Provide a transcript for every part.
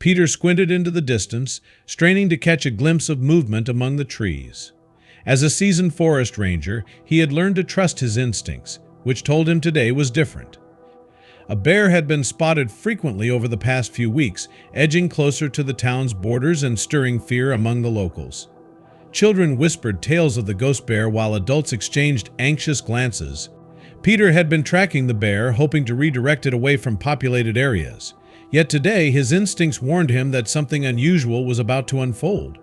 Peter squinted into the distance, straining to catch a glimpse of movement among the trees. As a seasoned forest ranger, he had learned to trust his instincts, which told him today was different. A bear had been spotted frequently over the past few weeks, edging closer to the town's borders and stirring fear among the locals. Children whispered tales of the ghost bear while adults exchanged anxious glances. Peter had been tracking the bear, hoping to redirect it away from populated areas. Yet today, his instincts warned him that something unusual was about to unfold.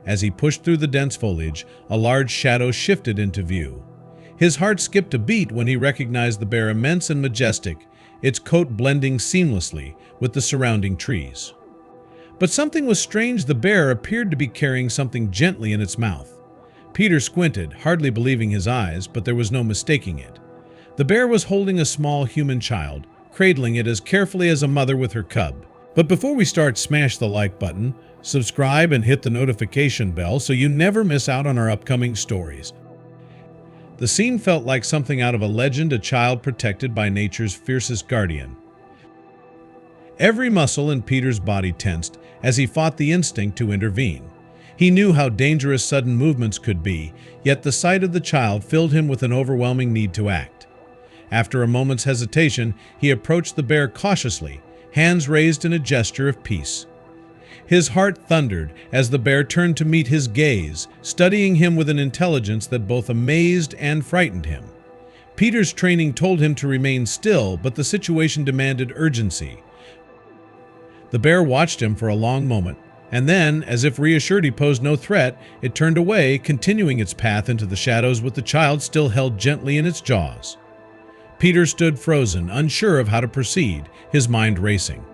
As he pushed through the dense foliage, a large shadow shifted into view. His heart skipped a beat when he recognized the bear, immense and majestic, its coat blending seamlessly with the surrounding trees. But something was strange. The bear appeared to be carrying something gently in its mouth. Peter squinted, hardly believing his eyes, but there was no mistaking it. The bear was holding a small human child, cradling it as carefully as a mother with her cub. But before we start, smash the like button, subscribe, and hit the notification bell so you never miss out on our upcoming stories. The scene felt like something out of a legend, a child protected by nature's fiercest guardian. Every muscle in Peter's body tensed as he fought the instinct to intervene. He knew how dangerous sudden movements could be, yet the sight of the child filled him with an overwhelming need to act. After a moment's hesitation, he approached the bear cautiously, hands raised in a gesture of peace. His heart thundered as the bear turned to meet his gaze, studying him with an intelligence that both amazed and frightened him. Peter's training told him to remain still, but the situation demanded urgency. The bear watched him for a long moment, and then, as if reassured he posed no threat, it turned away, continuing its path into the shadows with the child still held gently in its jaws. Peter stood frozen, unsure of how to proceed, his mind racing.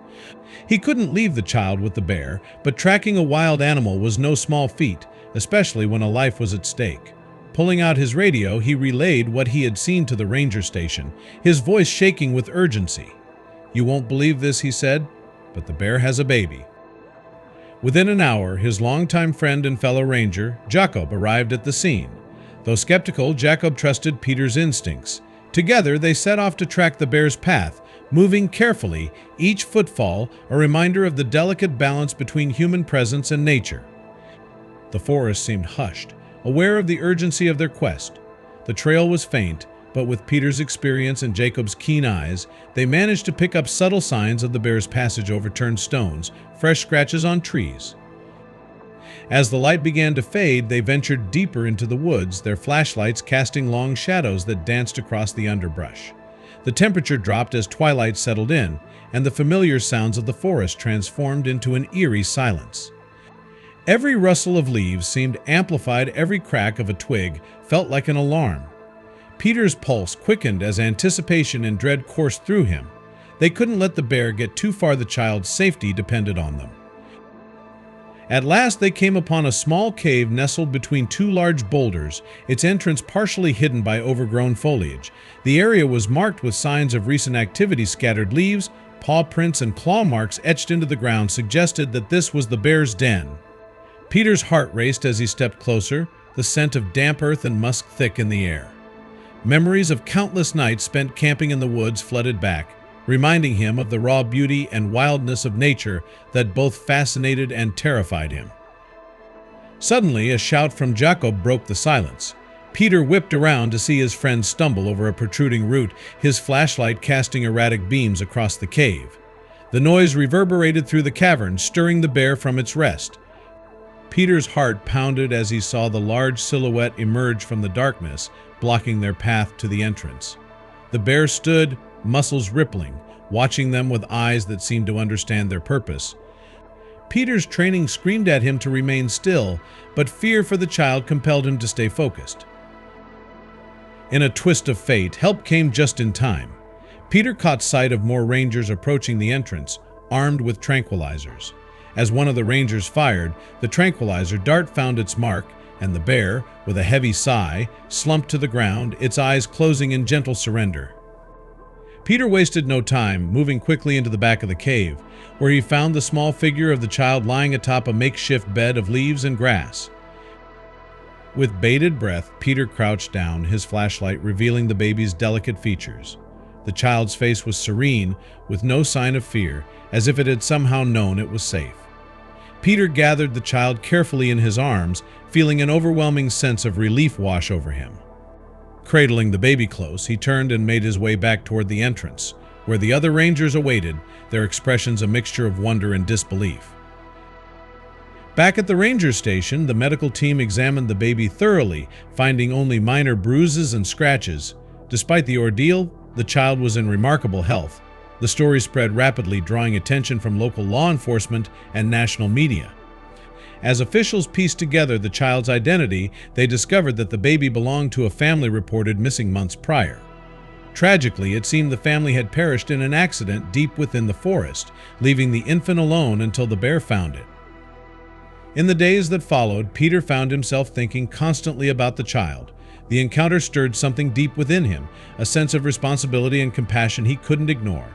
He couldn't leave the child with the bear, but tracking a wild animal was no small feat, especially when a life was at stake. Pulling out his radio, he relayed what he had seen to the ranger station, his voice shaking with urgency. "You won't believe this," he said, "but the bear has a baby." Within an hour, his longtime friend and fellow ranger, Jacob, arrived at the scene. Though skeptical, Jacob trusted Peter's instincts. Together, they set off to track the bear's path, moving carefully, each footfall a reminder of the delicate balance between human presence and nature. The forest seemed hushed, aware of the urgency of their quest. The trail was faint, but with Peter's experience and Jacob's keen eyes, they managed to pick up subtle signs of the bear's passage: overturned stones, fresh scratches on trees. As the light began to fade, they ventured deeper into the woods, their flashlights casting long shadows that danced across the underbrush. The temperature dropped as twilight settled in, and the familiar sounds of the forest transformed into an eerie silence. Every rustle of leaves seemed amplified, every crack of a twig felt like an alarm. Peter's pulse quickened as anticipation and dread coursed through him. They couldn't let the bear get too far. The child's safety depended on them. At last they came upon a small cave nestled between two large boulders, its entrance partially hidden by overgrown foliage. The area was marked with signs of recent activity. Scattered leaves, paw prints, and claw marks etched into the ground suggested that this was the bear's den. Peter's heart raced as he stepped closer, the scent of damp earth and musk thick in the air. Memories of countless nights spent camping in the woods flooded back, reminding him of the raw beauty and wildness of nature that both fascinated and terrified him. Suddenly, a shout from Jacob broke the silence. Peter whipped around to see his friend stumble over a protruding root, his flashlight casting erratic beams across the cave. The noise reverberated through the cavern, stirring the bear from its rest. Peter's heart pounded as he saw the large silhouette emerge from the darkness, blocking their path to the entrance. The bear stood, muscles rippling, watching them with eyes that seemed to understand their purpose. Peter's training screamed at him to remain still, but fear for the child compelled him to stay focused. In a twist of fate, help came just in time. Peter caught sight of more rangers approaching the entrance, armed with tranquilizers. As one of the rangers fired, the tranquilizer dart found its mark, and the bear, with a heavy sigh, slumped to the ground, its eyes closing in gentle surrender. Peter wasted no time, moving quickly into the back of the cave, where he found the small figure of the child lying atop a makeshift bed of leaves and grass. With bated breath, Peter crouched down, his flashlight revealing the baby's delicate features. The child's face was serene, with no sign of fear, as if it had somehow known it was safe. Peter gathered the child carefully in his arms, feeling an overwhelming sense of relief wash over him. Cradling the baby close, he turned and made his way back toward the entrance, where the other rangers awaited, their expressions a mixture of wonder and disbelief. Back at the ranger station, the medical team examined the baby thoroughly, finding only minor bruises and scratches. Despite the ordeal, the child was in remarkable health. The story spread rapidly, drawing attention from local law enforcement and national media. As officials pieced together the child's identity, they discovered that the baby belonged to a family reported missing months prior. Tragically, it seemed the family had perished in an accident deep within the forest, leaving the infant alone until the bear found it. In the days that followed, Peter found himself thinking constantly about the child. The encounter stirred something deep within him, a sense of responsibility and compassion he couldn't ignore.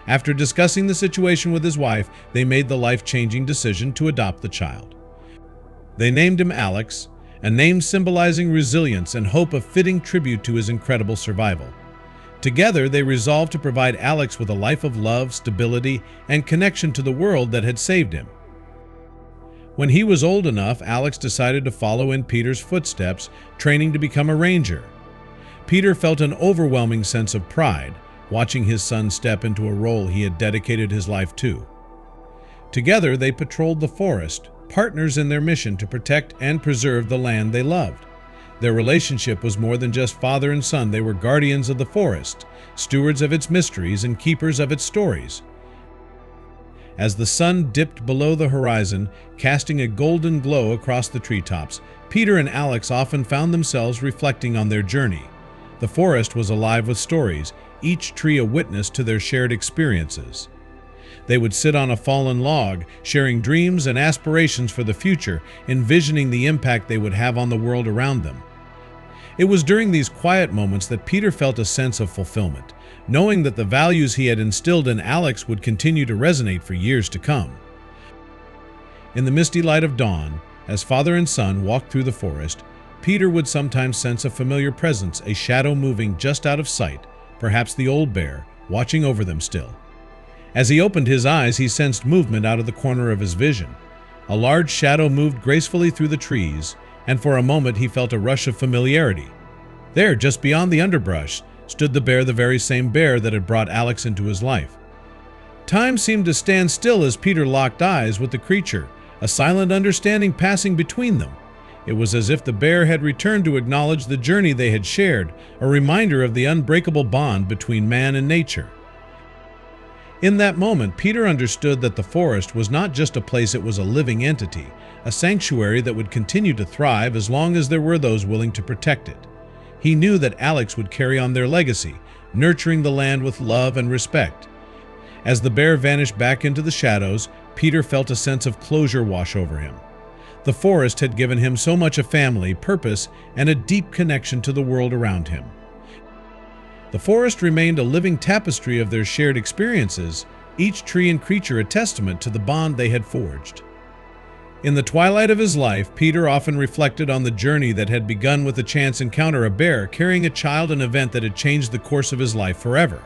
After discussing the situation with his wife, they made the life-changing decision to adopt the child. They named him Alex, a name symbolizing resilience and hope, a fitting tribute to his incredible survival. Together, they resolved to provide Alex with a life of love, stability, and connection to the world that had saved him. When he was old enough, Alex decided to follow in Peter's footsteps, training to become a ranger. Peter felt an overwhelming sense of pride, watching his son step into a role he had dedicated his life to. Together, they patrolled the forest, partners in their mission to protect and preserve the land they loved. Their relationship was more than just father and son. They were guardians of the forest, stewards of its mysteries and keepers of its stories. As the sun dipped below the horizon, casting a golden glow across the treetops, Peter and Alex often found themselves reflecting on their journey. The forest was alive with stories, each tree a witness to their shared experiences. They would sit on a fallen log, sharing dreams and aspirations for the future, envisioning the impact they would have on the world around them. It was during these quiet moments that Peter felt a sense of fulfillment, knowing that the values he had instilled in Alex would continue to resonate for years to come. In the misty light of dawn, as father and son walked through the forest, Peter would sometimes sense a familiar presence, a shadow moving just out of sight, perhaps the old bear, watching over them still. As he opened his eyes, he sensed movement out of the corner of his vision. A large shadow moved gracefully through the trees, and for a moment he felt a rush of familiarity. There, just beyond the underbrush, stood the bear, the very same bear that had brought Alex into his life. Time seemed to stand still as Peter locked eyes with the creature, a silent understanding passing between them. It was as if the bear had returned to acknowledge the journey they had shared, a reminder of the unbreakable bond between man and nature. In that moment, Peter understood that the forest was not just a place, it was a living entity, a sanctuary that would continue to thrive as long as there were those willing to protect it. He knew that Alex would carry on their legacy, nurturing the land with love and respect. As the bear vanished back into the shadows, Peter felt a sense of closure wash over him. The forest had given him so much: a family, purpose, and a deep connection to the world around him. The forest remained a living tapestry of their shared experiences, each tree and creature a testament to the bond they had forged. In the twilight of his life, Peter often reflected on the journey that had begun with a chance encounter, a bear carrying a child, an event that had changed the course of his life forever.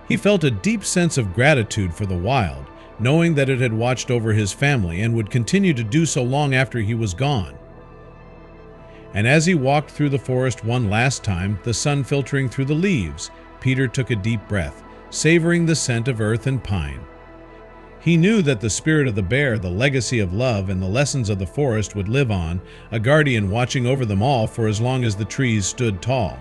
He felt a deep sense of gratitude for the wild, knowing that it had watched over his family and would continue to do so long after he was gone. And as he walked through the forest one last time, the sun filtering through the leaves, Peter took a deep breath, savoring the scent of earth and pine. He knew that the spirit of the bear, the legacy of love, and the lessons of the forest would live on, a guardian watching over them all for as long as the trees stood tall.